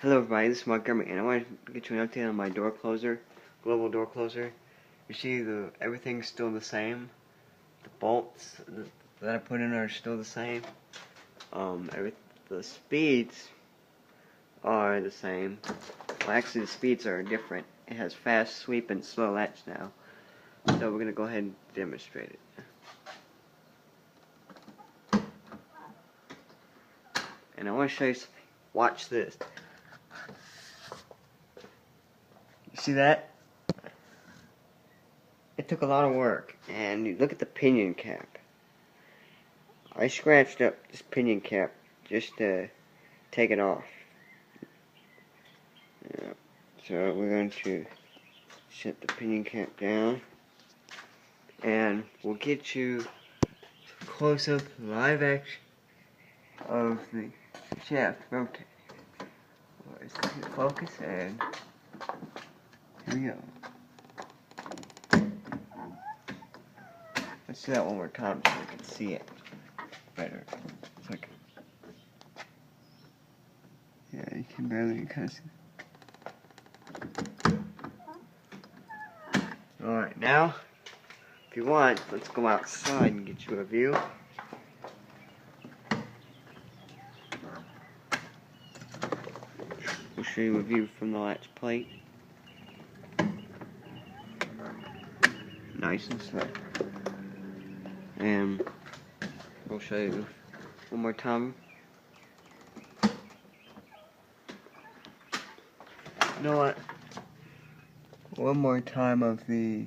Hello everybody, this is Montgomery, and I want to get you an update on my door closer, global door closer. You see everything's still the same. The bolts that I put in are still the same. The speeds are the same. Well, actually the speeds are different. It has fast sweep and slow latch now. So we're going to go ahead and demonstrate it. And I want to show you something. Watch this. You see that? It took a lot of work. And you look at the pinion cap. I scratched up this pinion cap just to take it off. Yeah. So we're going to set the pinion cap down. And we'll get you a close-up live action of the shaft rotating. Let's hit focus, and here we go. Let's do that one more time so we can see it better. It's like, yeah, you can barely kind of see. Alright, now, if you want, let's go outside and get you a view. We'll show you a view from the latch plate. Nice and slow. And we'll show you one more time. You know what? One more time of the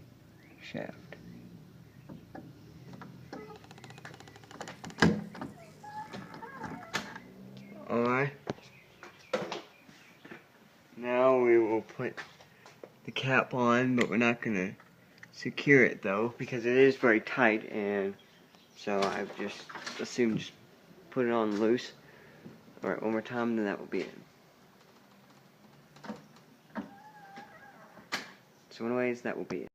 shaft. Alright. Now we will put the cap on, but we're not going to secure it though, because it is very tight, and so I've just assumed just put it on loose. Alright, one more time, then that will be it. So anyways, that will be it.